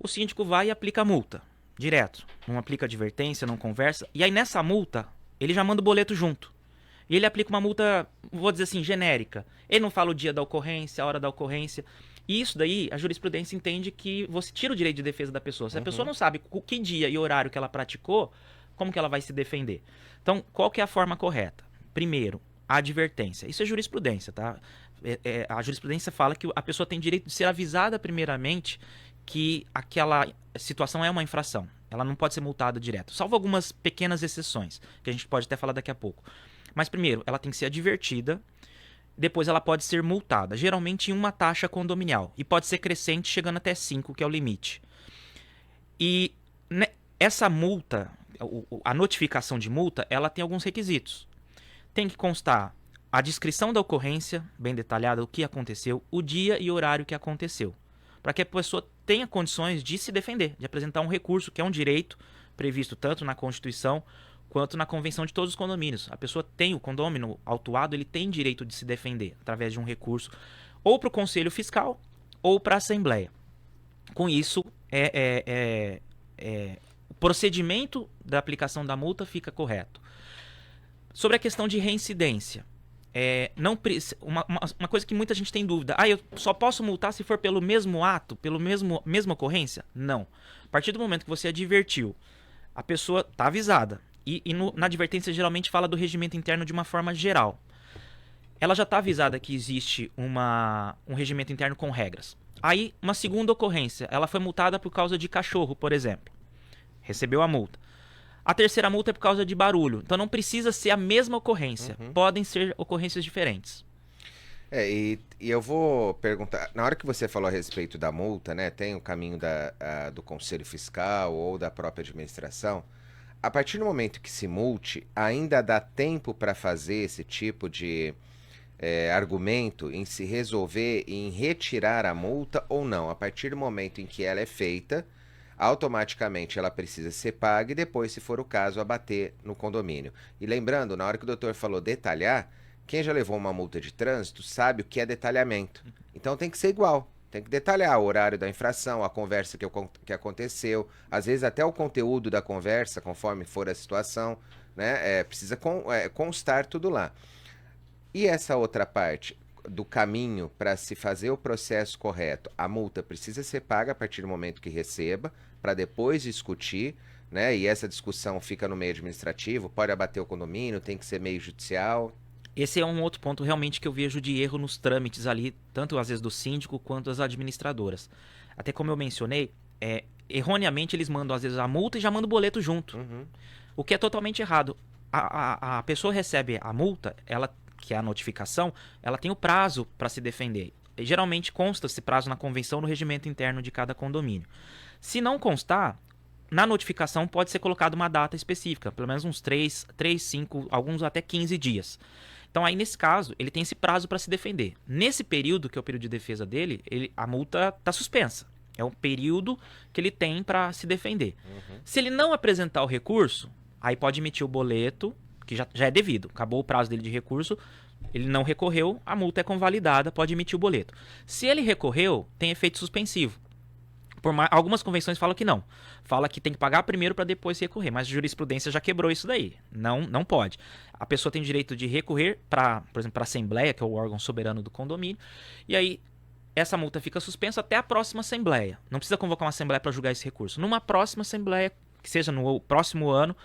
O síndico vai e aplica a multa, direto. Não aplica advertência, não conversa. E aí nessa multa, ele já manda o boleto junto. E ele aplica uma multa, vou dizer assim, genérica. Ele não fala o dia da ocorrência, a hora da ocorrência. E isso daí, a jurisprudência entende que você tira o direito de defesa da pessoa. Se a pessoa Uhum. não sabe o que dia e horário que ela praticou, como que ela vai se defender? Então, qual que é a forma correta? Primeiro, a advertência. Isso é jurisprudência, tá? A jurisprudência fala que a pessoa tem direito de ser avisada primeiramente que aquela situação é uma infração. Ela não pode ser multada direto, salvo algumas pequenas exceções, que a gente pode até falar daqui a pouco. Mas primeiro, ela tem que ser advertida, depois ela pode ser multada, geralmente em uma taxa condominial, e pode ser crescente, chegando até 5, que é o limite. E né, essa multa, a notificação de multa, ela tem alguns requisitos. Tem que constar a descrição da ocorrência, bem detalhada, o que aconteceu, o dia e horário que aconteceu, para que a pessoa tenha condições de se defender, de apresentar um recurso, que é um direito previsto tanto na Constituição quanto na Convenção de todos os condomínios. A pessoa tem, o condômino autuado, ele tem direito de se defender através de um recurso ou para o Conselho Fiscal ou para a Assembleia. Com isso, o procedimento da aplicação da multa fica correto. Sobre a questão de reincidência, não uma coisa que muita gente tem dúvida. Eu só posso multar se for pelo mesmo ato, pelo mesma ocorrência? Não. A partir do momento que você advertiu, a pessoa está avisada. Na advertência geralmente fala do regimento interno de uma forma geral. Ela já está avisada que existe um regimento interno com regras. Aí, uma segunda ocorrência, ela foi multada por causa de cachorro, por exemplo. Recebeu a multa. A terceira multa é por causa de barulho. Então não precisa ser a mesma ocorrência. Uhum. Podem ser ocorrências diferentes. E eu vou perguntar, na hora que você falou a respeito da multa, né, tem o caminho do Conselho Fiscal ou da própria administração. A partir do momento que se multe, ainda dá tempo para fazer esse tipo de argumento em se resolver e em retirar a multa ou não? A partir do momento em que ela é feita, automaticamente ela precisa ser paga e depois, se for o caso, abater no condomínio. E lembrando, na hora que o doutor falou detalhar, quem já levou uma multa de trânsito sabe o que é detalhamento. Então tem que ser igual. Tem que detalhar o horário da infração, a conversa que aconteceu, às vezes até o conteúdo da conversa, conforme for a situação, né? Precisa constar tudo lá. E essa outra parte do caminho para se fazer o processo correto, a multa precisa ser paga a partir do momento que receba, para depois discutir, né? E essa discussão fica no meio administrativo, pode abater o condomínio, tem que ser meio judicial. Esse é um outro ponto realmente que eu vejo de erro nos trâmites ali, tanto às vezes do síndico quanto das administradoras. Até como eu mencionei, erroneamente eles mandam às vezes a multa e já mandam o boleto junto. Uhum, O que é totalmente errado. A pessoa recebe a multa, que é a notificação, ela tem o prazo para se defender. E geralmente consta esse prazo na convenção no regimento interno de cada condomínio. Se não constar, na notificação pode ser colocada uma data específica, pelo menos uns 3, 5, alguns até 15 dias. Então aí nesse caso, ele tem esse prazo para se defender. Nesse período, que é o período de defesa dele, a multa está suspensa. É um período que ele tem para se defender. uhum. Se ele não apresentar o recurso, aí pode emitir o boleto, que já é devido. Acabou o prazo dele de recurso, ele não recorreu, a multa é convalidada, pode emitir o boleto. Se ele recorreu, tem efeito suspensivo. Algumas convenções falam que não. Fala que tem que pagar primeiro para depois recorrer, mas a jurisprudência já quebrou isso daí. Não pode. A pessoa tem o direito de recorrer por exemplo, para a Assembleia, que é o órgão soberano do condomínio, e aí essa multa fica suspensa até a próxima Assembleia. Não precisa convocar uma Assembleia para julgar esse recurso. Numa próxima Assembleia, que seja no próximo ano,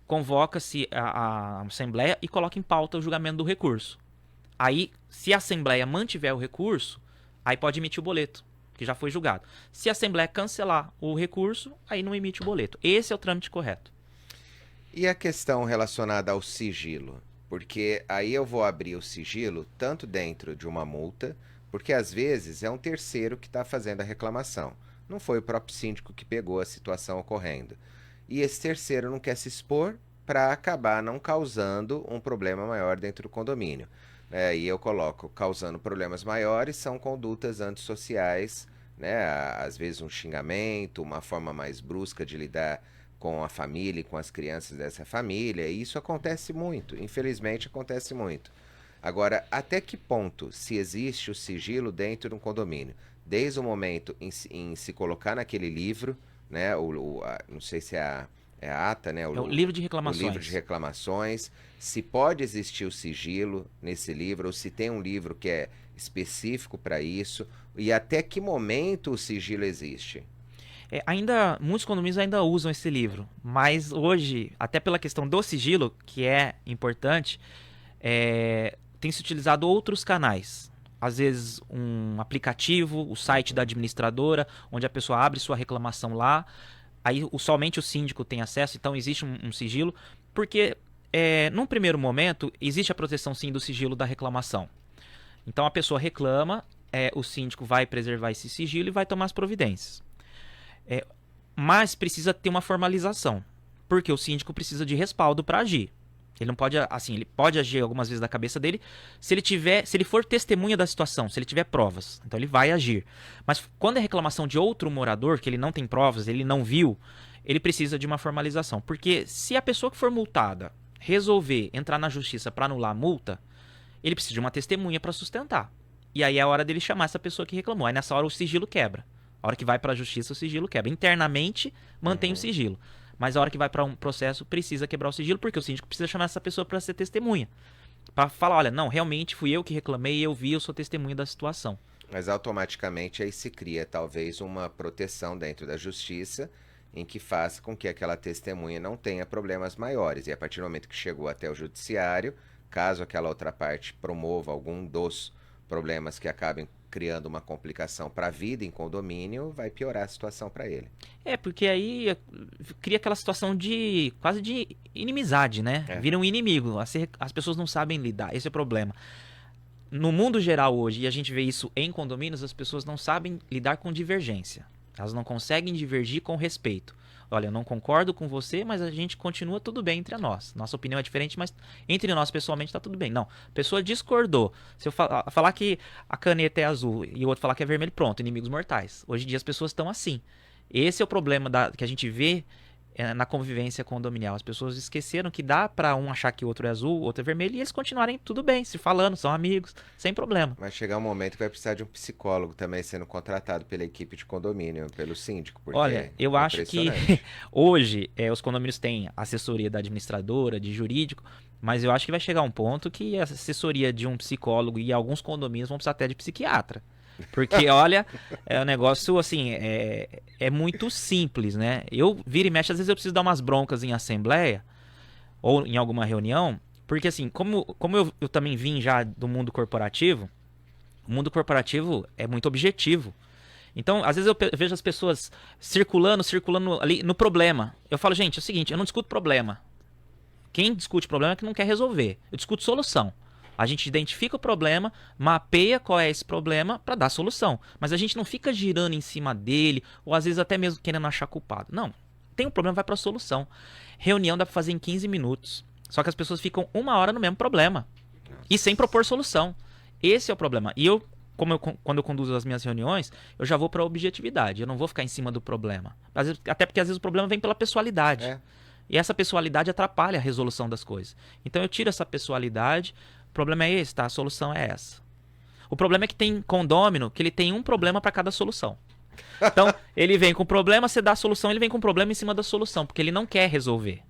convoca-se a Assembleia e coloca em pauta o julgamento do recurso. Aí, se a Assembleia mantiver o recurso, aí pode emitir o boleto, que já foi julgado. Se a Assembleia cancelar o recurso, aí não emite o boleto. Esse é o trâmite correto. E a questão relacionada ao sigilo? Porque aí eu vou abrir o sigilo tanto dentro de uma multa, porque às vezes é um terceiro que está fazendo a reclamação. Não foi o próprio síndico que pegou a situação ocorrendo. E esse terceiro não quer se expor para acabar não causando um problema maior dentro do condomínio. E eu coloco, causando problemas maiores são condutas antissociais, né? Às vezes um xingamento, uma forma mais brusca de lidar com a família e com as crianças dessa família. E isso acontece muito, infelizmente acontece muito. Agora, até que ponto se existe o sigilo dentro de um condomínio? desde o momento em se colocar naquele livro, né? Não sei se é a ata, né? É o livro de O livro de reclamações. reclamações, se pode existir o sigilo nesse livro, ou se tem um livro que é específico para isso, e até que momento o sigilo existe. Muitos condomínios ainda usam esse livro, mas hoje, até pela questão do sigilo, que é importante, tem se utilizado outros canais. Às vezes um aplicativo, o site da administradora, onde a pessoa abre sua reclamação lá, aí somente o síndico tem acesso, então existe um sigilo, porque num primeiro momento existe a proteção sim do sigilo da reclamação. Então a pessoa reclama, o síndico vai preservar esse sigilo e vai tomar as providências. Mas precisa ter uma formalização, porque o síndico precisa de respaldo para agir. Ele não pode, assim, ele pode agir algumas vezes da cabeça dele se ele for testemunha da situação, se ele tiver provas. Então ele vai agir. Mas quando é reclamação de outro morador, que ele não tem provas, ele não viu, ele precisa de uma formalização. Porque se a pessoa que for multada resolver entrar na justiça para anular a multa, ele precisa de uma testemunha para sustentar. E aí é a hora dele chamar essa pessoa que reclamou. Aí nessa hora o sigilo quebra. A hora que vai para a justiça, o sigilo quebra. Internamente, mantém o sigilo. Mas a hora que vai para um processo, precisa quebrar o sigilo, porque o síndico precisa chamar essa pessoa para ser testemunha. Para falar, olha, não, realmente fui eu que reclamei, eu vi, eu sou testemunha da situação. Mas automaticamente aí se cria talvez uma proteção dentro da justiça em que faça com que aquela testemunha não tenha problemas maiores. E a partir do momento que chegou até o judiciário, caso aquela outra parte promova algum dos problemas que acabem criando uma complicação para a vida em condomínio, vai piorar a situação para ele. Porque aí cria aquela situação de quase de inimizade, né? Vira um inimigo. As pessoas não sabem lidar. Esse é o problema. No mundo geral hoje, e a gente vê isso em condomínios, as pessoas não sabem lidar com divergência. Elas não conseguem divergir com respeito. Olha, eu não concordo com você, mas a gente continua tudo bem entre nós. Nossa opinião é diferente, mas entre nós pessoalmente está tudo bem. Não, a pessoa discordou. Se eu falar que a caneta é azul e o outro falar que é vermelho, pronto, inimigos mortais. Hoje em dia as pessoas estão assim. Esse é o problema que a gente vê na convivência condominial. As pessoas esqueceram que dá para um achar que o outro é azul, o outro é vermelho, e eles continuarem tudo bem, se falando, são amigos, sem problema. Vai chegar um momento que vai precisar de um psicólogo também sendo contratado pela equipe de condomínio, pelo síndico, porque Olha, eu acho que hoje os condomínios têm assessoria da administradora, de jurídico, mas eu acho que vai chegar um ponto que a assessoria de um psicólogo e alguns condomínios vão precisar até de psiquiatra. Porque, olha, é um negócio, assim, é muito simples, né? Eu viro e mexe, às vezes eu preciso dar umas broncas em assembleia ou em alguma reunião, porque, assim, como eu também vim já do mundo corporativo, o mundo corporativo é muito objetivo. Então, às vezes eu vejo as pessoas circulando ali no problema. Eu falo, gente, é o seguinte, eu não discuto problema. Quem discute problema é que não quer resolver. Eu discuto solução. A gente identifica o problema, mapeia qual é esse problema para dar solução. Mas a gente não fica girando em cima dele, ou às vezes até mesmo querendo achar culpado. Não. Tem um problema, vai para a solução. Reunião dá para fazer em 15 minutos. Só que as pessoas ficam 1 hora no mesmo problema. E sem propor solução. Esse é o problema. E quando eu conduzo as minhas reuniões, eu já vou para a objetividade. Eu não vou ficar em cima do problema. Até porque às vezes o problema vem pela pessoalidade. E essa pessoalidade atrapalha a resolução das coisas. Então eu tiro essa pessoalidade. O problema é esse, tá? A solução é essa. O problema é que tem condômino que ele tem um problema para cada solução. Então, ele vem com problema, você dá a solução, ele vem com problema em cima da solução, porque ele não quer resolver,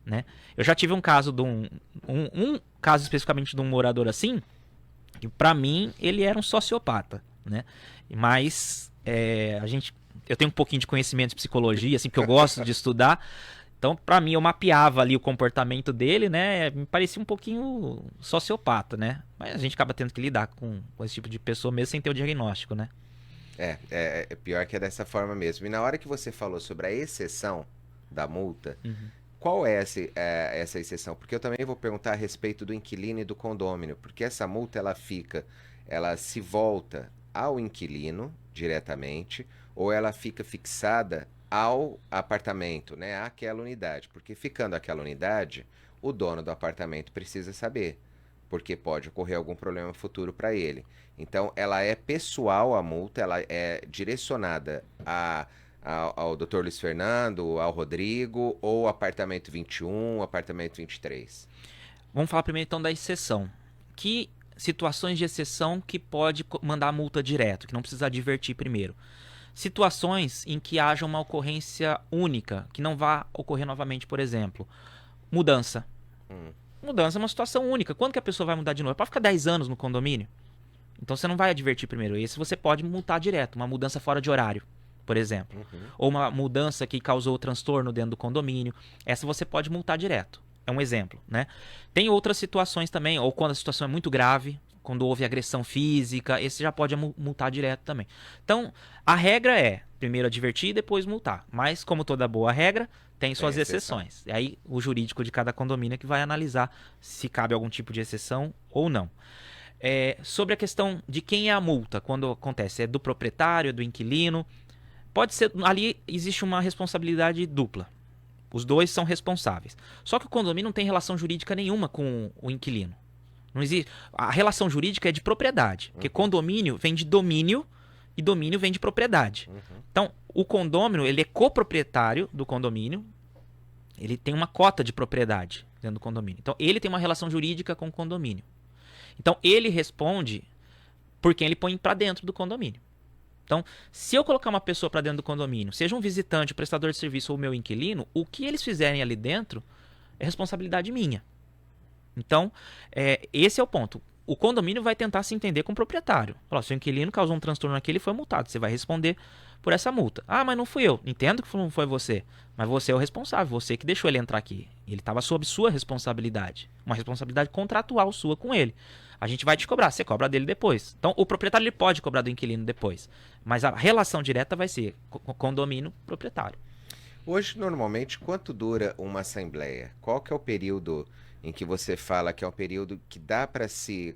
né? Eu já tive um caso de um caso especificamente de um morador assim, que para mim ele era um sociopata, né? Mas eu tenho um pouquinho de conhecimento de psicologia, assim, porque eu gosto de estudar. Então, pra mim, eu mapeava ali o comportamento dele, né? Me parecia um pouquinho sociopata, né? Mas a gente acaba tendo que lidar com esse tipo de pessoa mesmo sem ter o diagnóstico, né? É pior que é dessa forma mesmo. E na hora que você falou sobre a exceção da multa, qual é essa exceção? Porque eu também vou perguntar a respeito do inquilino e do condômino, porque essa multa ela se volta ao inquilino diretamente, ou ela fica fixada ao apartamento, né, àquela unidade, porque ficando aquela unidade, o dono do apartamento precisa saber, porque pode ocorrer algum problema futuro para ele. Então, ela é pessoal a multa, ela é direcionada ao Dr. Luiz Fernando, ao Rodrigo, ou apartamento 21, apartamento 23? Vamos falar primeiro então da exceção, que situações de exceção que pode mandar a multa direto, que não precisa advertir primeiro. Situações em que haja uma ocorrência única, que não vá ocorrer novamente, por exemplo, mudança. Mudança é uma situação única. Quando que a pessoa vai mudar de novo? Ela pode ficar 10 anos no condomínio. Então você não vai advertir primeiro. Esse você pode multar direto. Uma mudança fora de horário, por exemplo. Ou uma mudança que causou transtorno dentro do condomínio. Essa você pode multar direto. É um exemplo, né? Tem outras situações também, ou quando a situação é muito grave, quando houve agressão física, esse já pode multar direto também. Então, a regra é primeiro advertir e depois multar. Mas, como toda boa regra, tem suas exceções. E aí, o jurídico de cada condomínio é que vai analisar se cabe algum tipo de exceção ou não. Sobre a questão de quem é a multa, quando acontece, é do proprietário, é do inquilino. Pode ser, ali existe uma responsabilidade dupla. Os dois são responsáveis. Só que o condomínio não tem relação jurídica nenhuma com o inquilino. Não existe. A relação jurídica é de propriedade. Porque condomínio vem de domínio e domínio vem de propriedade. Então, o condômino, ele é coproprietário do condomínio. Ele tem uma cota de propriedade dentro do condomínio. Então, ele tem uma relação jurídica com o condomínio. Então, ele responde por quem ele põe para dentro do condomínio. Então, se eu colocar uma pessoa para dentro do condomínio, seja um visitante, um prestador de serviço ou meu inquilino, o que eles fizerem ali dentro é responsabilidade minha. Então, esse é o ponto. O condomínio vai tentar se entender com o proprietário. Falar, se o inquilino causou um transtorno aqui, ele foi multado. Você vai responder por essa multa. Ah, mas não fui eu. Entendo que não foi você. Mas você é o responsável. Você que deixou ele entrar aqui. Ele estava sob sua responsabilidade. Uma responsabilidade contratual sua com ele. A gente vai te cobrar. Você cobra dele depois. Então, o proprietário ele pode cobrar do inquilino depois. Mas a relação direta vai ser condomínio-proprietário. Hoje, normalmente, quanto dura uma assembleia? Qual que é o período em que você fala que é um período que dá para se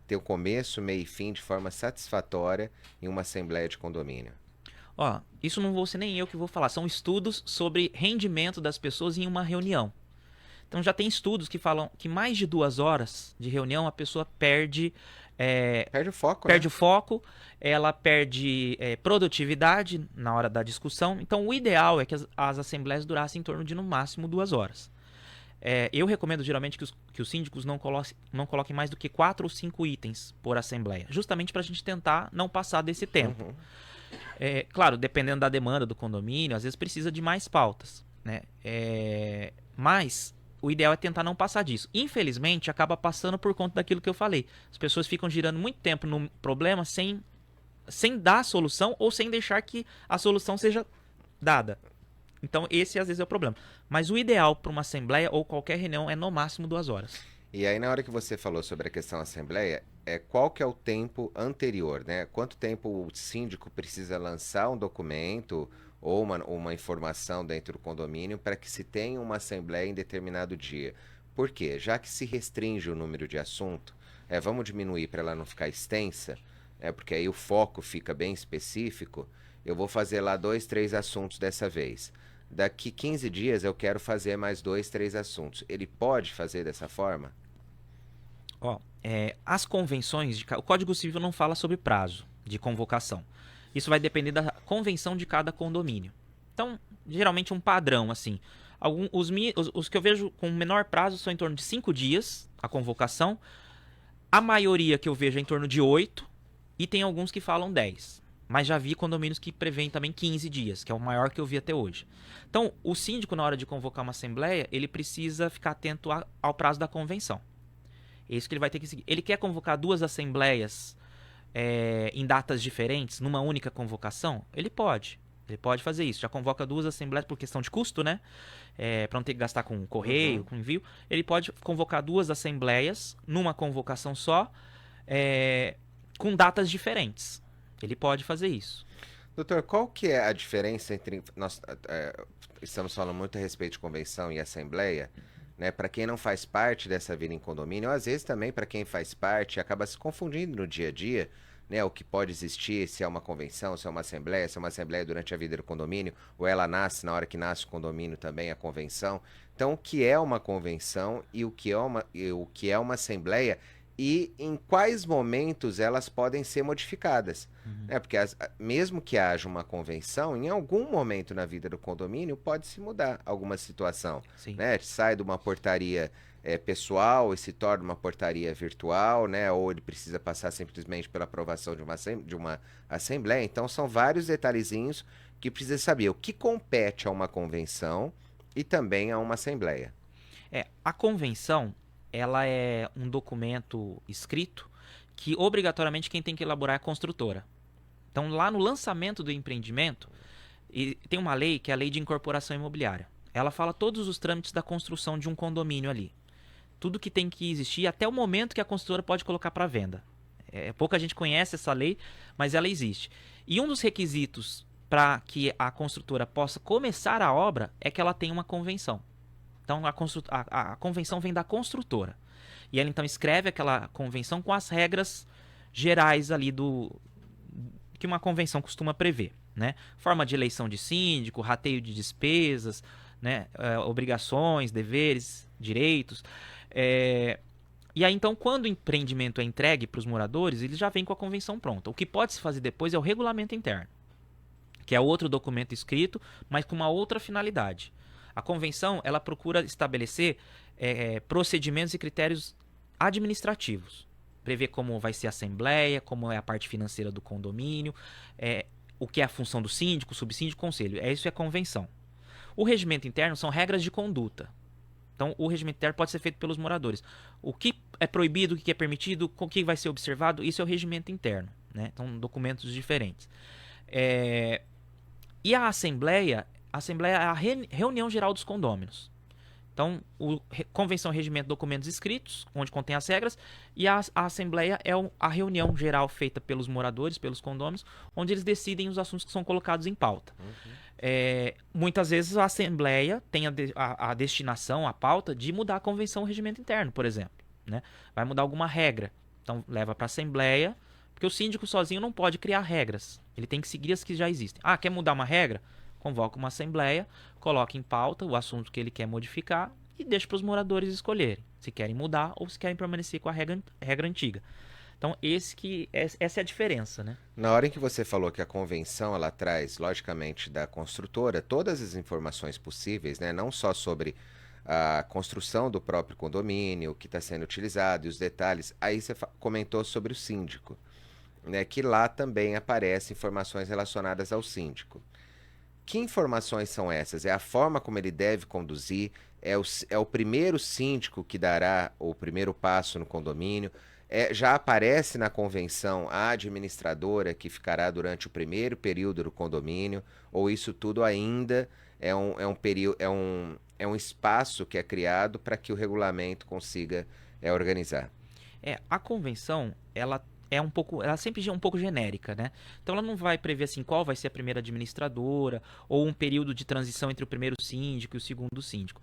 ter o começo, meio e fim de forma satisfatória em uma assembleia de condomínio? Ó, isso não vou ser nem eu que vou falar. São estudos sobre rendimento das pessoas em uma reunião. Então já tem estudos que falam que mais de 2 horas de reunião a pessoa perde... Perde o foco, perde o foco, ela perde produtividade na hora da discussão. Então o ideal é que as assembleias durassem em torno de no máximo 2 horas. Eu recomendo geralmente que os síndicos não coloquem mais do que 4 ou 5 itens por assembleia, justamente para a gente tentar não passar desse tempo. Claro, dependendo da demanda do condomínio, às vezes precisa de mais pautas, né? Mas o ideal é tentar não passar disso. Infelizmente, acaba passando por conta daquilo que eu falei. As pessoas ficam girando muito tempo no problema sem dar a solução ou sem deixar que a solução seja dada. Então, esse às vezes é o problema. Mas o ideal para uma assembleia ou qualquer reunião é no máximo 2 horas. E aí, na hora que você falou sobre a questão assembleia, qual que é o tempo anterior, né? Quanto tempo o síndico precisa lançar um documento ou uma informação dentro do condomínio para que se tenha uma assembleia em determinado dia? Por quê? Já que se restringe o número de assunto, vamos diminuir para ela não ficar extensa, porque aí o foco fica bem específico. Eu vou fazer lá 2, 3 assuntos dessa vez. Daqui 15 dias eu quero fazer mais 2, 3 assuntos. Ele pode fazer dessa forma? As convenções, o Código Civil não fala sobre prazo de convocação. Isso vai depender da convenção de cada condomínio. Então, geralmente um padrão, assim. Os que eu vejo com menor prazo são em torno de 5 dias a convocação. A maioria que eu vejo é em torno de 8 e tem alguns que falam 10. Mas já vi condomínios que prevêem também 15 dias, que é o maior que eu vi até hoje. Então, o síndico, na hora de convocar uma assembleia, ele precisa ficar atento ao prazo da convenção. É isso que ele vai ter que seguir. Ele quer convocar 2 assembleias em datas diferentes, numa única convocação? Ele pode. Ele pode fazer isso. Já convoca 2 assembleias por questão de custo, né? Para não ter que gastar com correio, com envio. Ele pode convocar 2 assembleias numa convocação só, com datas diferentes. Ele pode fazer isso. Doutor, qual que é a diferença entre... Nós estamos falando muito a respeito de convenção e assembleia, né? Para quem não faz parte dessa vida em condomínio, ou às vezes também para quem faz parte, acaba se confundindo no dia a dia, né? O que pode existir, se é uma convenção, se é uma assembleia durante a vida do condomínio, ou ela nasce na hora que nasce o condomínio também, a convenção. Então, o que é uma convenção e o que é uma assembleia e em quais momentos elas podem ser modificadas. Uhum. Né? Porque mesmo que haja uma convenção, em algum momento na vida do condomínio pode se mudar alguma situação. Sim. Né? Sai de uma portaria pessoal e se torna uma portaria virtual, né? Ou ele precisa passar simplesmente pela aprovação de uma assembleia. Então são vários detalhezinhos que precisa saber o que compete a uma convenção e também a uma assembleia. A convenção, ela é um documento escrito que obrigatoriamente quem tem que elaborar é a construtora. Então, lá no lançamento do empreendimento, tem uma lei que é a Lei de Incorporação Imobiliária. Ela fala todos os trâmites da construção de um condomínio ali. Tudo que tem que existir até o momento que a construtora pode colocar para venda. Pouca gente conhece essa lei, mas ela existe. E um dos requisitos para que a construtora possa começar a obra é que ela tenha uma convenção. Então a convenção vem da construtora. E ela então escreve aquela convenção com as regras gerais ali do que uma convenção costuma prever, né? Forma de eleição de síndico, rateio de despesas, né? Obrigações, deveres, direitos. E aí então quando o empreendimento é entregue para os moradores, eles já vêm com a convenção pronta. O que pode se fazer depois é o regulamento interno, que é outro documento escrito, mas com uma outra finalidade. A convenção, ela procura estabelecer procedimentos e critérios administrativos. Prever como vai ser a assembleia, como é a parte financeira do condomínio, o que é a função do síndico, subsíndico, conselho. Isso é a convenção. O regimento interno são regras de conduta. Então, o regimento interno pode ser feito pelos moradores. O que é proibido, o que é permitido, o que vai ser observado, isso é o regimento interno. Né? Então, documentos diferentes. E a assembleia é a reunião geral dos condôminos. Então, convenção, regimento, documentos escritos, onde contém as regras, e a assembleia é a reunião geral feita pelos moradores, pelos condôminos, onde eles decidem os assuntos que são colocados em pauta. Muitas vezes a assembleia tem a destinação, a pauta, de mudar a convenção ou regimento interno, por exemplo. Né? Vai mudar alguma regra. Então, leva para a assembleia, porque o síndico sozinho não pode criar regras. Ele tem que seguir as que já existem. Quer mudar uma regra? Convoca uma assembleia, coloca em pauta o assunto que ele quer modificar e deixa para os moradores escolherem se querem mudar ou se querem permanecer com a regra antiga. Então, essa é a diferença, né? Na hora em que você falou que a convenção ela traz, logicamente, da construtora todas as informações possíveis, né? Não só sobre a construção do próprio condomínio, o que está sendo utilizado e os detalhes. Aí você comentou sobre o síndico, né? Que lá também aparecem informações relacionadas ao síndico. Que informações são essas? É a forma como ele deve conduzir? É o primeiro síndico que dará o primeiro passo no condomínio? Já aparece na convenção a administradora que ficará durante o primeiro período do condomínio? Ou isso tudo ainda é um espaço que é criado para que o regulamento consiga organizar? A convenção, ela sempre é um pouco genérica, né? Então ela não vai prever assim qual vai ser a primeira administradora ou um período de transição entre o primeiro síndico e o segundo síndico.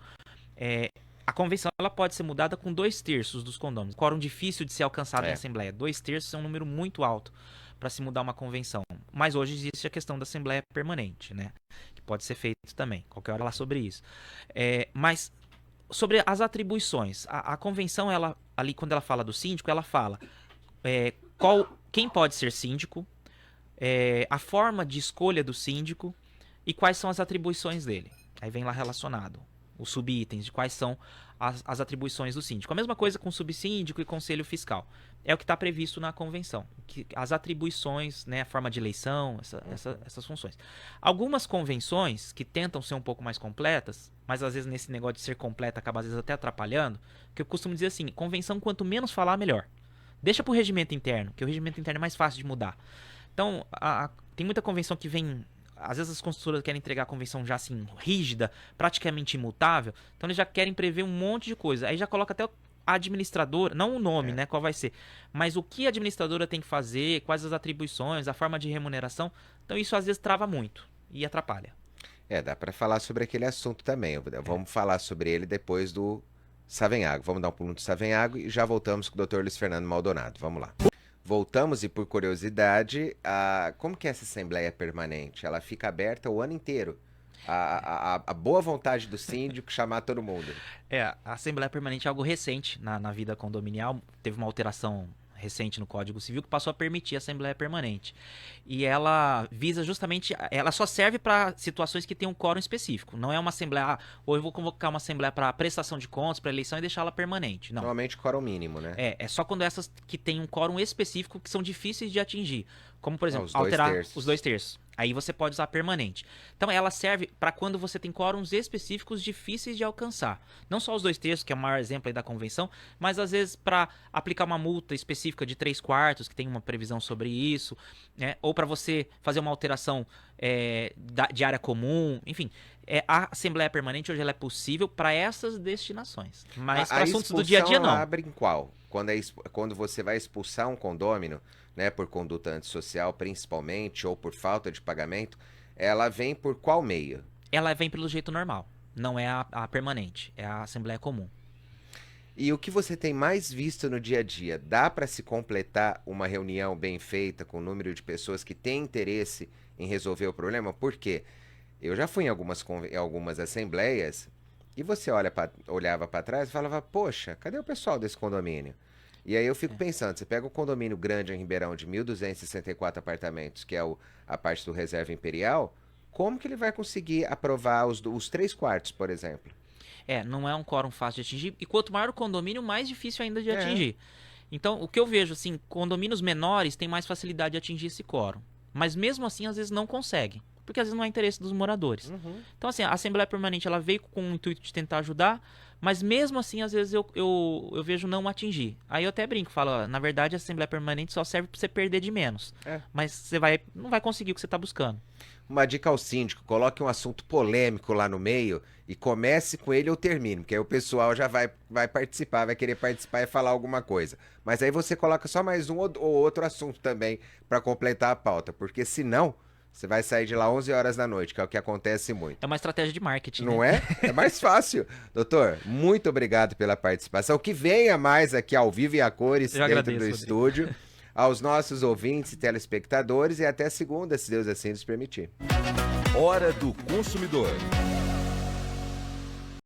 A convenção ela pode ser mudada com 2/3 dos condôminos. Quórum difícil de ser alcançado em assembleia. 2/3 é um número muito alto para se mudar uma convenção. Mas hoje existe a questão da assembleia permanente, né? Que pode ser feito também. Qualquer hora lá sobre isso. Mas sobre as atribuições, a convenção ela ali quando ela fala do síndico, ela fala quem pode ser síndico, a forma de escolha do síndico e quais são as atribuições dele. Aí vem lá relacionado os subitens de quais são as atribuições do síndico. A mesma coisa com subsíndico e conselho fiscal. É o que está previsto na convenção. As atribuições, né, a forma de eleição, essas funções. Algumas convenções que tentam ser um pouco mais completas, mas às vezes nesse negócio de ser completa acaba às vezes até atrapalhando, que eu costumo dizer assim, convenção quanto menos falar, melhor. Deixa pro regimento interno, que o regimento interno é mais fácil de mudar. Então, tem muita convenção que vem... Às vezes as construtoras querem entregar a convenção já assim, rígida, praticamente imutável. Então eles já querem prever um monte de coisa. Aí já coloca até a administradora, não o nome, né, qual vai ser. Mas o que a administradora tem que fazer, quais as atribuições, a forma de remuneração. Então isso às vezes trava muito e atrapalha. Dá para falar sobre aquele assunto também. Vamos falar sobre ele depois do Savenhago. Vamos dar um pulo no Savenhago e já voltamos com o Dr. Luiz Fernando Maldonado. Vamos lá. Voltamos e por curiosidade, como que é essa Assembleia Permanente? Ela fica aberta o ano inteiro? A boa vontade do síndico chamar todo mundo. A Assembleia Permanente é algo recente na vida condominial. Teve uma alteração recente no Código Civil que passou a permitir a Assembleia Permanente. E ela visa justamente, ela só serve para situações que tem um quórum específico. Não é uma Assembleia, ou eu vou convocar uma Assembleia para prestação de contas, para eleição e deixá-la permanente. Não. Normalmente quórum mínimo, né? É só quando essas que tem um quórum específico que são difíceis de atingir. Como, por exemplo, os 2 alterar terços. os 2 terços. Aí você pode usar permanente. Então ela serve para quando você tem quórums específicos difíceis de alcançar. Não só os 2 terços, que é o maior exemplo aí da convenção, mas às vezes para aplicar uma multa específica de 3/4, que tem uma previsão sobre isso, né? Ou para você fazer uma alteração de área comum, enfim. A Assembleia Permanente hoje ela é possível para essas destinações. Mas para assuntos do dia a dia, não. Ela abre em qual? Quando você vai expulsar um condômino, né, por conduta antissocial principalmente, ou por falta de pagamento, ela vem por qual meio? Ela vem pelo jeito normal, não é a permanente, é a Assembleia Comum. E o que você tem mais visto no dia a dia? Dá para se completar uma reunião bem feita com o número de pessoas que têm interesse em resolver o problema? Por quê? Eu já fui em algumas assembleias e você olhava para trás e falava, poxa, cadê o pessoal desse condomínio? E aí eu fico pensando, você pega o condomínio grande em Ribeirão de 1.264 apartamentos, que é a parte do Reserva Imperial, como que ele vai conseguir aprovar os 3/4, por exemplo? Não é um quórum fácil de atingir, e quanto maior o condomínio, mais difícil ainda de atingir. Então, o que eu vejo, assim, condomínios menores têm mais facilidade de atingir esse quórum. Mas mesmo assim, às vezes não conseguem, porque às vezes não é interesse dos moradores. Então, assim, a Assembleia Permanente, ela veio com o intuito de tentar ajudar, mas mesmo assim, às vezes eu vejo não atingir. Aí eu até brinco, falo, ó, na verdade a Assembleia Permanente só serve para você perder de menos. Mas você não vai conseguir o que você está buscando. Uma dica ao síndico, coloque um assunto polêmico lá no meio e comece com ele ou termine, porque aí o pessoal já vai participar, vai querer participar e falar alguma coisa. Mas aí você coloca só mais um ou outro assunto também para completar a pauta, porque senão você vai sair de lá 11 horas da noite, que é o que acontece muito. É uma estratégia de marketing, Não né? é? É mais fácil. Doutor, muito obrigado pela participação. Que venha mais aqui ao vivo e a cores dentro do estúdio. Aos nossos ouvintes e telespectadores. E até segunda, se Deus assim nos permitir. Hora do Consumidor.